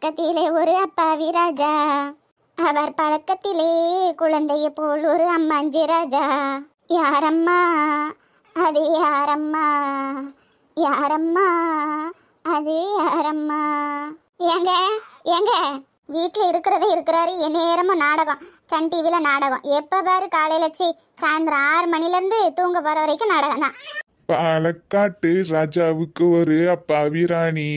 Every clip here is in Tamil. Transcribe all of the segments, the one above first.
பக்கத்திலே ஒரு அப்பாவி ராஜா, அவர் பழக்கத்திலே குழந்தைய போல் ஒரு அம்மாஞ்சி ராஜா. யாரம்மா அது யாரம்மா, யாரம்மா அது யாரம்மா. ஏங்க ஏங்க, வீட்டில் இருக்கிறதே இருக்கிறாரு, என் நேரமும் நாடகம். சன் டிவியில் நாடகம் எப்போ பாரு, காலையில் சாயந்தரம் 6 மணிலேருந்து தூங்க போகிற வரைக்கும் நாடகம் தான். பாலக்காட்டு ராஜாவுக்கு ஒரு அப்பாவி ராணி,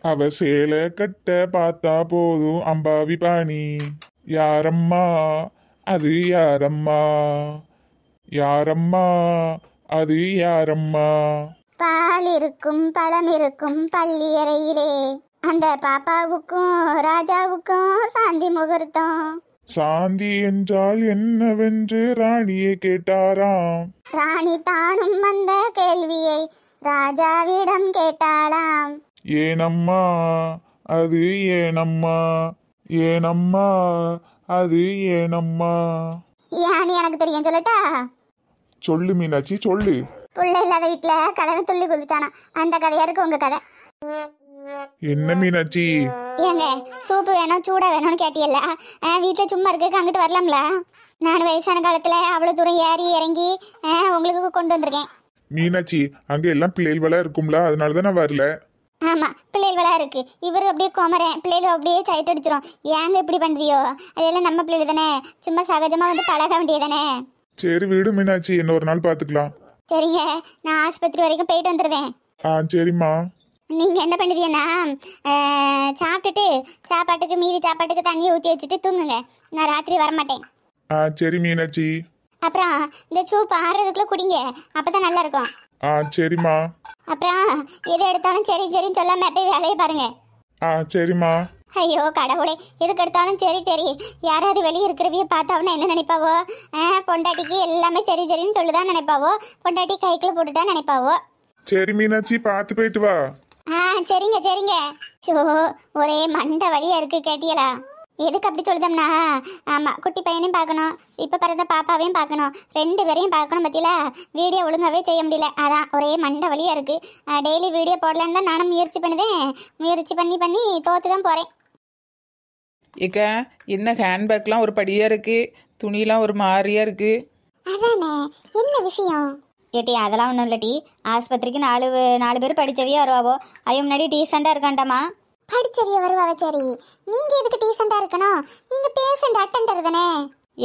அவ சேலை கட்ட பார்த்தா போதும் அம்பாவி பாணி. யாரம்மா அது யாரம்மா, யாரம்மா அது யாரம்மா. பால் இருக்கும் பழம் இருக்கும் பள்ளி அறையிலே, அந்த பாப்பாவுக்கும் ராஜாவுக்கும் சாந்தி முகூர்த்தம். சாந்தி என்றால் என்னவென்று ராணியை கேட்டாராம். ராணி தானும் அந்த கேள்வியை ராஜாவிடம் கேட்டாளாம். ஏனம்மா அது ஏனம்மா, ஏனம்மா அது ஏனம்மா. ஏன்னு எனக்கு தெரியும், சொல்லட்டா? சொல்லு மீனாட்சி சொல்லு. புள்ள இல்லாத வீட்டில் கடனை துள்ளி குதிச்சானா, அந்த கதையா இருக்கு உங்க கதை. என்ன மீனாட்சி? ஏங்க, சூப்பு வேணும் சூடா வேணும்னு கேட்டியல்ல, வீட்டில் சும்மா இருக்கு, அங்கிட்டு வரலாம்ல? நான் வயசான காலத்தில் அவ்வளோ தூரம் ஏறி இறங்கி உங்களுக்கு கொண்டு வந்திருக்கேன். மீனாட்சி, அங்க எல்லாம் பிள்ளைகளா இருக்கும்ல, அதனாலதான் நான் வரல. ஆமா, பிள்ளைகளா இருக்கு. இவரு அப்படியே குமரன், பிள்ளைகள் அப்படியே சைட் அடிச்சிடும். ஏங்க இப்படி பண்றியோ? அதெல்லாம் நம்ம பிள்ளைகள் தானே, சும்மா சகஜமா வந்து பழக வேண்டியதானே. சரி வீடு மீனாட்சி, என்ன ஒரு நாள் பாத்துக்கலாம். சரிங்க, நான் ஆஸ்பத்திரி வரைக்கும் போயிட்டு வந்துடுறேன். சரிம்மா. நீங்க என்ன பண்ணுறீங்கன்னா, சாப்பிட்டுட்டு சாப்பாட்டுக்கு மீதி சாப்பாட்டுக்கு தண்ணியை ஊற்றி வச்சுட்டு தூங்குங்க. நான் ராத்திரி வரமாட்டேன். சரி மீனாட்சி. அப்புறம் இந்த சூப் ஆறுறதுக்குள்ள குடிங்க, அப்பதான் நல்லா இருக்கும். சரிம்மா. அப்புறம் எது எடுத்தாலும் சரி சரின்னு சொல்லாம போய் வேலையை பாருங்க. சரிம்மா. ஐயோ கடவுளே, எதுக்கு எடுத்தாலும் சரி சரி. யாராவது வெளியே இருக்கிறவிய பார்த்தாவுன்னா என்ன நினைப்பாவோ? பொண்டாட்டிக்கு எல்லாமே சரி சரின்னு சொல்லுதான் நினைப்பாவோ, பொண்டாட்டி கைக்குள்ள போட்டுட்டா நினைப்பாவோ. சரி மீனாட்சி, பார்த்து போயிட்டு வா. சரிங்க சரிங்க. சோ, ஒரே மண்டை வலியா இருக்கு, கேட்டியலா? எதுக்கு அப்படி சொல்லுதோம்னா, ஆமாம், குட்டி பையனையும் பார்க்கணும், இப்போ பிறந்த பாப்பாவையும் பார்க்கணும், 2 பேரையும் பார்க்கணும். பற்றியில வீடியோ ஒழுங்காகவே செய்ய முடியல, அதான் ஒரே மண்டை வலியாக இருக்குது. டெய்லி வீடியோ போடலான்னு தான் நானும் முயற்சி பண்ணுதேன். முயற்சி பண்ணி பண்ணி தோற்று தான் போகிறேன். ஏக்க, என்ன ஹேண்ட்பேக்லாம் ஒரு படியாக இருக்குது, துணிலாம் ஒரு மாதிரியாக இருக்குது. அதானே, என்ன விஷயம்? ஏட்டி, அதெல்லாம் ஒன்றும் இல்லட்டி. ஆஸ்பத்திரிக்கு 4 பேர் படித்தவியே வருவாவோ, அது முன்னாடி டீசெண்டாக இருக்காண்டாமா. படித்தவிய வருவாவ, சரி. நீங்கள் எதுக்கு டீசெண்டாக இருக்கணும்? நீங்கள் பேஷண்ட் அட்டெண்டர் தானே.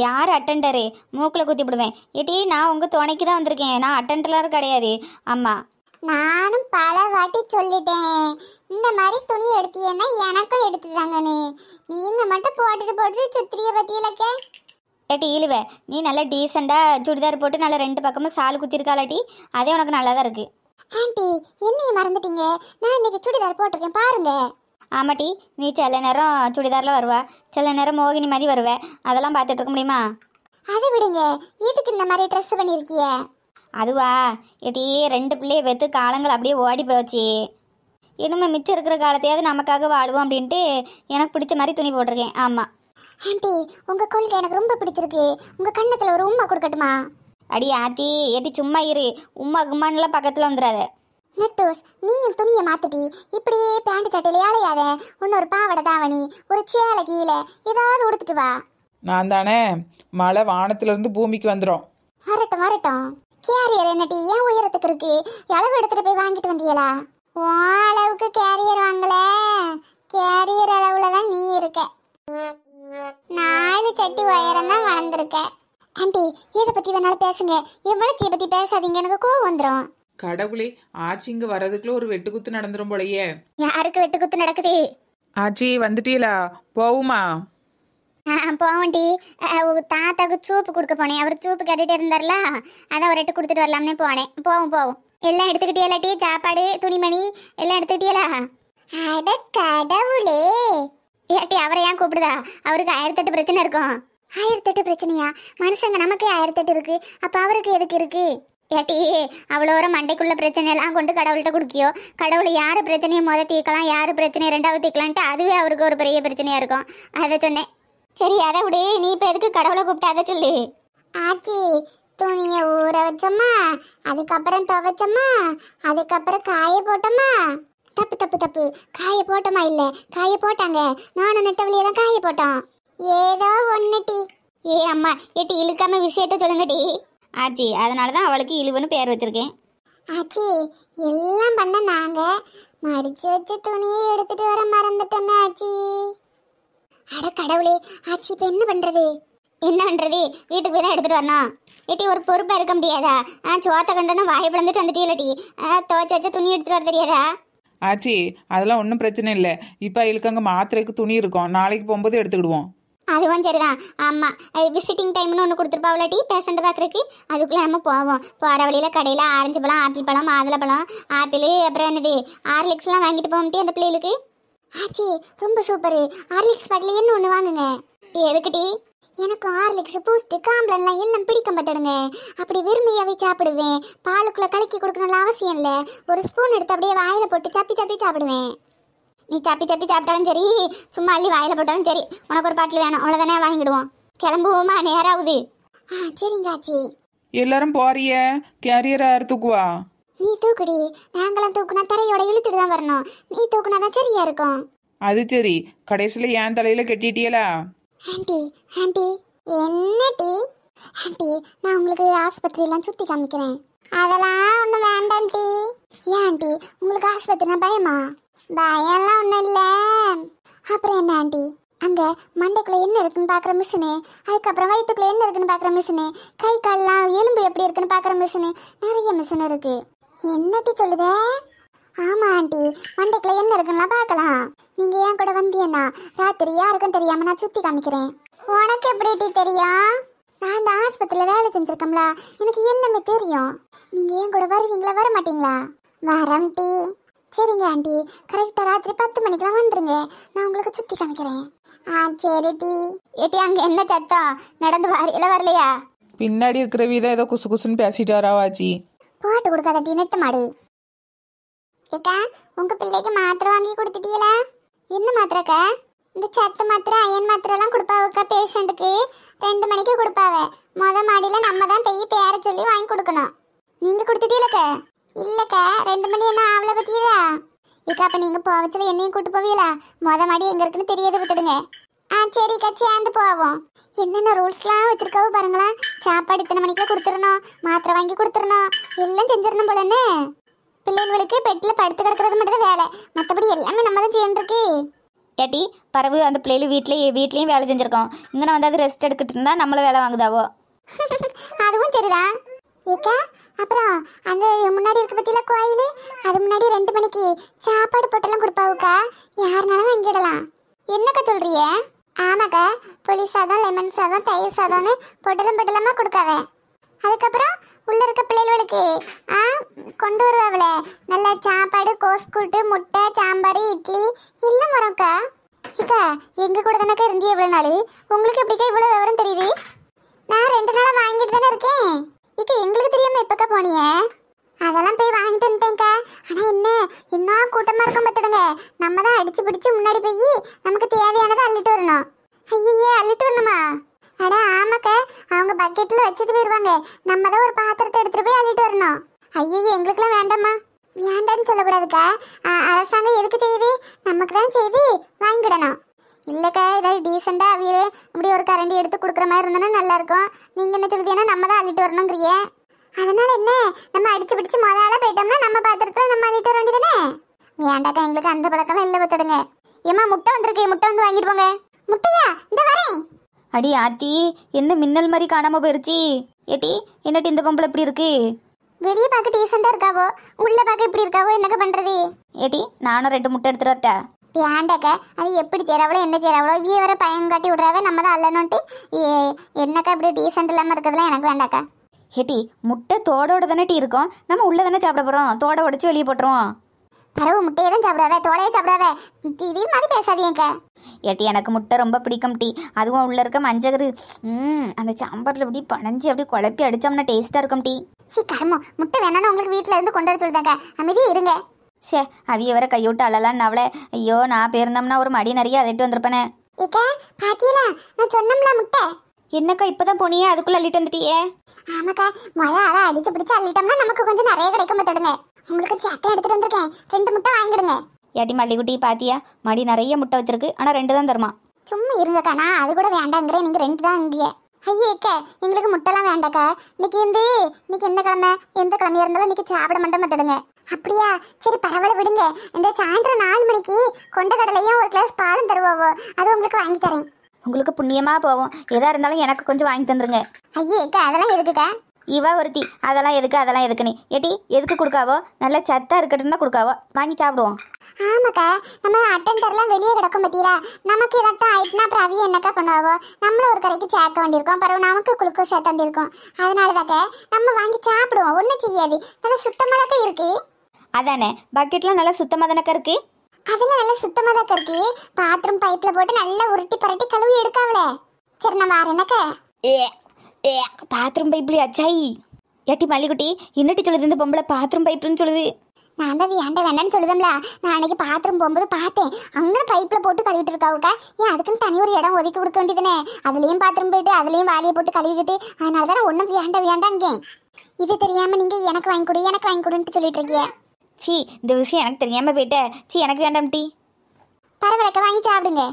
யார் அட்டெண்டரு? மூக்கில் குத்தி விடுவேன். ஏட்டி, நான் உங்கள் துணைக்கு தான் வந்திருக்கேன், நான் அட்டெண்டர்லாம் கிடையாது. ஆமாம், நானும் பல வாட்டி சொல்லிட்டேன், இந்த மாதிரி துணி எடுத்தீங்கன்னா எனக்கும் எடுத்துதாங்கன்னு. நீங்கள் மட்டும் போட்டுட்டு சுத்திரிய பற்றியிலக்க. ஏட்டி இழுவ, நீ நல்லா டீசெண்டாக சுடிதார் போட்டு நல்லா 2 பக்கமும் சால் குத்திருக்காளாட்டி, அதே உனக்கு நல்லா தான் இருக்குது. ஆண்டி, என்னையை மறந்துட்டீங்க, நான் இன்னைக்கு சுடிதார் போட்டிருக்கேன் பாருங்க. ஆமாட்டி, நீ சில நேரம் சுடிதாரில் வருவா, சில நேரம் மோகினி மாதிரி வருவ, அதெல்லாம் பார்த்துட்டு இருக்க முடியுமா? அதை விடுங்க, எதுக்கு இந்த மாதிரி ட்ரெஸ் பண்ணியிருக்கிய? அதுவா ஏட்டி, 2 பிள்ளைய பெற்று காலங்கள் அப்படியே ஓடி போச்சு. இனிமே மிச்சம் இருக்கிற காலத்தையாவது நமக்காக வாடுவோம் அப்படின்ட்டு எனக்கு பிடிச்ச மாதிரி துணி போட்டிருக்கேன். ஆமாம் ஆண்டி, உங்கள் கொள்கை எனக்கு ரொம்ப பிடிச்சிருக்கு. உங்கள் கண்ணத்தில் ஒரு உம்மா கொடுக்கட்டுமா? அடி ஆத்தி, ஏட்டி சும்மா இரு, உம்மா கும்மான்லாம் பக்கத்தில் வந்துடாத. நெட்டோஸ், நீ என் துணியை மாத்திட்டி இப்படியே பேண்ட் சட்டையில ஆளையாத. இன்னொரு பாவடை தாவணி, ஒரு சேலை கீழே ஏதாவது உடுத்துட்டு வா. நான் தானே, மழை வானத்திலிருந்து பூமிக்கு வந்துடும். வரட்டும் வரட்டும். கேரியர் என்னட்டி ஏன் உயரத்துக்கு இருக்கு? அளவு எடுத்துட்டு போய் வாங்கிட்டு வந்தியலா? அளவுக்கு கேரியர் வாங்கல, கேரியர் அளவுல தான் நீ இருக்க. 4 சட்டி உயரம் தான் வளர்ந்துருக்க. ஆண்டி, எதை பத்தி வேணாலும் பேசுங்க, எவ்வளோத்தைய பத்தி பேசாதீங்க, எனக்கு கோவம் வந்துடும். கடவுளே, ஆச்சி இங்கே வர்றதுக்குள்ள ஒரு வெட்டுக்குத்து நடந்துரும் போலையே. யாருக்கு வெட்டுக்குத்து நடக்குது? ஆச்சி வந்துட்டீங்களா? போவுமா? போவண்டி. தாத்தாக்கு சூப்பு கொடுக்க போனேன், அவர் சூப்பு கேட்டுட்டு இருந்தார்ல, அதான் ஒரு 8 கொடுத்துட்டு வரலாம்னே போனேன். போவோம். எல்லாம் எடுத்துக்கிட்டியலா? டீ, சாப்பாடு, துணிமணி எல்லாம் எடுத்துக்கிட்டியலா? அட கடவுளே, ஏட்டி அவரை ஏன் கூப்பிடுதா? அவருக்கு 1008 பிரச்சனை இருக்கும். 1008 பிரச்சனையா? மனுஷங்க நமக்கு 1008 இருக்கு, அப்ப அவருக்கு எதுக்கு இருக்கு? ஏட்டி, அவ்வளோ ஒரு மண்டைக்குள்ள பிரச்சனை எல்லாம் கொண்டு கடவுள்கிட்ட கொடுக்கியோ? கடவுள் யார் பிரச்சனையை தீர்க்கலாம், யார் பிரச்சனையை 2வது தீர்க்கலான்ட்டு அதுவே அவருக்கு ஒரு பெரிய பிரச்சனையா இருக்கும். அதை சொன்னேன். சரி, அதை விடு, நீ இப்போ எதுக்கு கடவுளை கூப்பிட்டு அதை சொல்லு. ஆச்சி, துணியை ஊற வச்சோம்மா, அதுக்கப்புறம் துவைச்சோம்மா, அதுக்கப்புறம் காய போட்டோம்மா, தப்பு தப்பு தப்பு, காய போட்டோமா? இல்ல காய போட்டாங்க, நானும் நெட்டவழியே தான் காய போட்டோம். ஏதோ ஒன்று டி. ஏ அம்மா, ஏட்டி இழுக்காம விஷயத்த சொல்லுங்க டி. ஆச்சி, அதனால தான் அவளுக்கு இழுவுன்னு பேர் வச்சிருக்கேன். ஆச்சி, எல்லாம் பண்ண நாங்க மடிச்சு வச்ச துணியை எடுத்துட்டு வர மறந்துட்டோமே ஆச்சி. அட கடவுளே, ஆச்சி இப்போ என்ன பண்றது? என்ன பண்றது? வீட்டுக்கு போய் தான் எடுத்துட்டு வரணும். ஏட்டி ஒரு பொறுப்பா இருக்க முடியாதா? சோத்த கண்டனும் வாயை பிளந்துட்டு வந்துட்டீங்கள. துவச்சு வச்ச துணி எடுத்துட்டு வர தெரியாதா? ஆச்சி அதெல்லாம் ஒன்றும் பிரச்சனை இல்லை. இப்போ இழுக்காங்க மாத்திரைக்கு துணி இருக்கும், நாளைக்கு போகும்போது எடுத்துக்கிடுவோம். அதுவும் சரிதான். ஆமாம், விசிட்டிங் டைம்னு ஒன்று கொடுத்துருப்பாவில டி, பேஷண்ட் பார்க்குறதுக்கு. அதுக்குள்ளே நம்ம போவோம். போகிற வழியில் கடையில் ஆரஞ்சு பழம், ஆப்பிள் பழம், மாதுளை பழம், ஆப்பிள், அப்புறம் என்னது ஹார்லிக்ஸ்லாம் வாங்கிட்டு போக முடியும் அந்த பிள்ளைகளுக்கு. ஆச்சி ரொம்ப சூப்பரு. ஹார்லிக்ஸ் பாட்டில் என்ன ஒன்று வாங்குங்க. எதுக்கு டி? எனக்கு ஹார்லிக்ஸ், பூஸ்ட், காம்ப்ளன்லாம் எல்லாம் பிடிக்கும் பார்த்துடுங்க. அப்படி விரும்பியாவே சாப்பிடுவேன். பாலுக்குள்ளே கலக்கி கொடுக்கணும்ல அவசியம் இல்லை. ஒரு ஸ்பூன் எடுத்து அப்படியே வாயில் போட்டு சப்பி சப்பி சாப்பிடுவேன். நீ சப்பி சப்பி சாப்பிட்டாலும் சரி, சும்மா அள்ளி வாயில் போட்டாலும் சரி, உனக்கு ஒரு பாட்டில் வேணும் அவ்வளோதானே, வாங்கிடுவோம். கிளம்புவோமா? நேராகுது. சரிங்க ஆச்சி. எல்லாரும் போறிய? கேரியர் யார் தூக்குவா? நீ தூக்குடி. நாங்களாம் தூக்குனா தரையோட இழுத்துட்டு தான் வரணும். நீ தூக்குனா தான் சரியா இருக்கும். அது சரி, கடைசியில் என் தலையில கட்டிட்டியலா? ஆண்டி ஆண்டி, என்ன டி? ஆண்டி, நான் உங்களுக்கு ஆஸ்பத்திரியெல்லாம் சுற்றி காமிக்கிறேன். அதெல்லாம் ஒன்றும் வேண்டாம் டி. ஏன் ஆண்டி, உங்களுக்கு ஆஸ்பத்திரினா பயமா? பயம்லாம் ஒன்றும் இல்லை. அப்புறம் என்ன ஆண்டி, அங்கே மண்டைக்குள்ளே என்ன இருக்குன்னு பார்க்குற மிஷினு, அதுக்கப்புறம் வயிற்றுக்குள்ளே என்ன இருக்குன்னு பார்க்குற மிஷினு, கை கால்லாம் எலும்பு எப்படி இருக்குன்னு பார்க்குற மிஷினு, நிறைய மிஷின் இருக்கு. என்னட்டி சொல்லுதே? ஆமா ஆண்டி, மண்டைக்குள்ள என்ன இருக்குன்னு பார்க்கலாம். நீங்க ஏன் கூட வந்தீங்கன்னா ராத்திரி யாருக்கும் தெரியாம நான் சுத்தி காமிக்கிறேன். உனக்கு எப்படி டி தெரியும்? நான் இந்த ஆஸ்பத்திரியில வேலை செஞ்சிருக்கோம்ல, எனக்கு எல்லாமே தெரியும். நீங்க ஏன் கூட வருவீங்களா வர மாட்டீங்களா? வரம் டி. சரிங்க ஆண்டி, கரெக்டா ராத்திரி 10 மணிக்கெல்லாம் வந்துருங்க, நான் உங்களுக்கு சுத்தி காமிக்கிறேன். சரி டி. ஏட்டி அங்க என்ன சத்தம்? நடந்து வாரியல வரலையா? பின்னாடி இருக்கிற வீதம் ஏதோ குசு குசுன்னு பேசிட்டு வராவாச்சி. போட்டு கொடுக்காத டி, நெட்ட மாடு. ஏக்கா, உங்க பிள்ளைக்கு மாத்திரை வாங்கி கொடுத்துட்டீங்களா? என்ன மாத்திரைக்கா? இந்த சத்து மாத்திரை, அயன் மாத்திரை எல்லாம் கொடுப்பாவுக்கா பேஷண்ட்டுக்கு. 2 மணிக்கு கொடுப்பாவ. மாடியில நம்ம தான் போய் பேர சொல்லி வாங்கி கொடுக்கணும். நீங்க கொடுத்துட்டீங்களக்கா? இல்லக்கா, 2 மணி என்ன ஆவல பத்தியா? ஏக்கா, அப்ப நீங்க போவச்சுல என்னையும் கூட்டு போவீங்களா? மாடி எங்க இருக்குன்னு தெரியாது விட்டுடுங்க. சரிக்கா, சேர்ந்து போவோம். என்னென்ன ரூல்ஸ்லாம் வச்சிருக்காவோ பாருங்களா. சாப்பாடு இத்தனை மணிக்கு கொடுத்துடணும், மாத்திரை வாங்கி கொடுத்துடணும், எல்லாம் செஞ்சிடணும் போலன்னு. பிள்ளைகளுக்கு பெட்டில் படுத்து கிடக்கிறது மட்டும் தான் வேலை, மற்றபடி எல்லாமே நம்ம தான் செய்யணுருக்கு. ஏட்டி பரவு அந்த பிள்ளைகள் வீட்லேயும் வேலை செஞ்சுருக்கோம். இங்கே வந்து அது ரெஸ்ட் எடுக்கிட்டு இருந்தா நம்மள வேலை வாங்குதாவோ. அதுவும் சரிதான். ஏக்கா, அப்புறம் அந்த முன்னாடி இருக்க பற்றியில கோயில், அது முன்னாடி 2 மணிக்கு சாப்பாடு போட்டெல்லாம் கொடுப்பாவுக்கா, யாருனாலும் வாங்கிடலாம். என்னக்கா சொல்றிய? ஆமாக்கா, புளி சாதம், லெமன் சாதம், தயிர் சாதம்னு பொட்டலமாக கொடுக்காவே. அதுக்கப்புறம் உள்ள இருக்க பிள்ளைகளுக்கு கொண்டு வருவாவில நல்ல சாப்பாடு, கோஸ்கூட்டு, முட்டை, சாம்பார், இட்லி எல்லாம் வரும்க்கா. இக்கா, எங்க கூட தானக்கா இருந்தீ எவ்வளோ நாள்? உங்களுக்கு எப்படிக்கா இவ்வளோ விவரம் தெரியுது? நான் 2 நாளாக வாங்கிட்டு தானே இருக்கேன். இக்கா, எங்களுக்கு தெரியாம எப்பக்கா போனிய? அதெல்லாம் போய் வாங்கிட்டு வந்துட்டேங்க்கா. ஆனால் என்ன கூட்டமாக இருக்கும் பார்த்துடுங்க. நம்ம தான் அடிச்சு பிடிச்சி முன்னாடி போய் நமக்கு தேவையானதை அள்ளிட்டு வரணும். ஐயே, அள்ளிட்டு வரணுமா? அட ஆமாக்கா, அவங்க பக்கெட்டில் வச்சுட்டு போயிடுவாங்க. நம்ம தான் ஒரு பாத்திரத்தை எடுத்துகிட்டு போய் அள்ளிட்டு வரணும். ஐயோ, எங்களுக்குலாம் வேண்டாம்மா. வேண்டான்னு சொல்லக்கூடாதுக்கா. அரசாங்கம் எதுக்கு செய்யுது? நமக்கு தான் செய்து வாங்கிடணும். இல்லைக்கா, ஏதாவது டீசெண்டாக அவியே இப்படி ஒரு கரண்டி எடுத்து கொடுக்குற மாதிரி இருந்தோன்னா நல்லாயிருக்கும். நீங்கள் என்ன சொல்லுதீங்கன்னா நம்ம தான் அள்ளிட்டு வரணுங்கிறியே. அதனால என்ன, நம்ம அடிச்சு பிடிச்சி முதல்ல போயிட்டோம்னா நம்ம பாத்திரத்தை நம்ம அள்ளிட்டு வர வேண்டியதானே. வேண்டாக்கா, எங்களுக்கு அந்த பழக்கம்லாம் இல்லை பார்த்துடுங்க. ஏம்மா, முட்டை வந்திருக்கு, முட்டை வந்து வாங்கிட்டு போங்க. முட்டையா? இந்த வரேன். அடி ஆத்தி, என்ன மின்னல் மாதிரி காணாம போயிருச்சு. ஏட்டி, என்னட்டி இந்த பொம்பளை இப்படி இருக்கு? வெளியே பார்க்க டீசெண்டா இருக்காவோ, உள்ள பார்க்க இப்படி இருக்காவோ, என்னக்கா பண்றது? ஏட்டி, நானும் 2 முட்டை எடுத்துட்டு வரட்டா? வேண்டாக்கா, அது எப்படி சேராவளோ என்ன சேராவளோ, இவ்விய வர பயம் காட்டி விடுறாவே, நம்ம தான் அல்லணுன்ட்டு. என்னக்கா இப்படி டீசெண்ட் இல்லாமல் இருக்கிறதுலாம் எனக்கு வேண்டாக்கா. ஏட்டி, முட்டை தோடோட தானே டீ இருக்கும், நம்ம உள்ள தானே சாப்பிட போறோம், தோட உடச்சு வெளியே போட்டுருவோம். பரவு, முட்டையை தான் சாப்பிடாவே, தோடையே சாப்பிடாவே. இது மாதிரி பேசாதீங்கக்கா. ஏட்டி, எனக்கு முட்டை ரொம்ப பிடிக்கும் டீ. அதுவும் உள்ள இருக்க மஞ்சள் அந்த சாம்பாரில் அப்படி பனஞ்சு அப்படி குழப்பி அடிச்சோம்னா டேஸ்ட்டாக இருக்கும் டீ. கர்மோ, முட்டை வேணான்னு உங்களுக்கு வீட்டில் இருந்து கொண்டு வர சொல்லிட்டாங்க. அமைதி இருங்க. அவிய வர கையோட்டு அழலான்னு அவளை. ஐயோ, நான் பேருந்தோம்னா ஒரு மடி நிறைய அதிட்டு வந்திருப்பேனே. பாத்தியலா, நான் சொன்னோம்ல முட்டை. என்னக்கா இப்பதான் போனியே, அதுக்குள்ள அள்ளிட்டு வந்துட்டியே? ஆமாக்கா, முதல்ல அடிச்சு பிடிச்சு அள்ளிட்டோம்னா நமக்கு கொஞ்சம் நிறைய கிடைக்கும் பார்த்துடுங்க. உங்களுக்கு சட்டை எடுத்துட்டு வந்திருக்கேன், 2 முட்டை வாங்கிடுங்க. ஏட்டி மல்லிகுட்டி பாத்தியா, மடி நிறைய முட்டை வச்சிருக்கு, ஆனா 2 தான் தருமா. சும்மா இருங்கக்கா, நான் அது கூட வேண்டாங்கிறேன், நீங்க 2 தான் இங்கேயே. ஐயேக்கா, எங்களுக்கு முட்டைலாம் வேண்டாக்கா. இன்னைக்கு எந்த கிழமை, எந்த கிழமையா இருந்தாலும் இன்னைக்கு சாப்பிட மாட்டோம் பார்த்துடுங்க. அப்படியா, சரி பரவாயில்ல விடுங்க. இந்த சாயந்தரம் 4 மணிக்கு கொண்ட கடலையும் ஒரு கிளாஸ் பாலும் தருவாவோ, அது உங்களுக்கு வாங்கி தரேன். உங்களுக்கு புண்ணியமா போவோம், எதா இருந்தாலும் எனக்கு கொஞ்சம் வாங்கி தந்துருங்க. ஐயேக்கா, அதெல்லாம் எதுக்குக்கா? இவ ஒருத்தி அதெல்லாம் எதுக்குன்னு. ஏட்டி எதுக்கு கொடுக்காவோ, நல்லா சத்தா இருக்கட்டும் தான் கொடுக்காவோ, வாங்கி சாப்பிடுவோம். ஆமாக்கா, நம்ம அட்டெண்டர்லாம் வெளியே கிடக்கும் பத்தியா, நமக்கு ஏதாட்டும் ஆயிட்டுனா அப்புறம் அவிய என்னக்கா பண்ணுவாவோ, நம்மள ஒரு கடைக்கு சேர்க்க வேண்டியிருக்கோம், பரவாயில்ல நமக்கு குளுக்கோஸ் சேர்த்த வேண்டியிருக்கோம். அதனாலதாக்க நம்ம வாங்கி சாப்பிடுவோம், ஒன்றும் செய்யாது. நல்லா சுத்தமாதாக்கா இருக்கு. அதானே, பக்கெட்லாம் நல்லா சுத்தமாக தானக்கா இருக்கு. அதெல்லாம் நல்லா சுத்தமாக தாக்கா இருக்கு. பாத்ரூம் பைப்பில் போட்டு நல்லா உருட்டி பரட்டி கழுவி எடுக்காவல. சரி நான் வரேனக்கா. பாத்ரூம் பைப்லையா சாய்? ஏட்டி மல்லிகுட்டி, இன்னட்டி சொல்லுது இந்த பொம்பளை பாத்ரூம் பைப்புன்னு சொல்லுது. நான் தான் வேண்டான்னு சொல்லுதம்ல. நான் அன்னைக்கு பாத்ரூம் போகும்போது பார்த்தேன், அங்கே பைப்பில் போட்டு கழுவிட்டு இருக்காவுக்கா. ஏன் அதுக்குன்னு தனி ஒரு இடம் ஒதுக்கி கொடுக்க வேண்டியதுனே. அதுலேயும் பாத்ரூம் போயிட்டு அதுலேயும் வாளியை போட்டு கழுவிக்கிட்டு, அதனால தான் ஒன்றும் வேண்டாங்க. இது தெரியாமல் நீங்கள் எனக்கு வாங்கி கொடுன்ட்டு சொல்லிட்டு இருக்கிய. சி, இந்த விஷயம் எனக்கு தெரியாமல் போயிட்டே. சி, எனக்கு வேண்டாம் டீ. பரவாயில்லக்கா, வாங்கி சாப்பிடுங்க.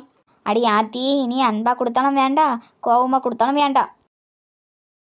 அடி ஆத்தி, நீ அன்பா கொடுத்தாலும் வேண்டாம், கோவமாக கொடுத்தாலும் வேண்டாம்.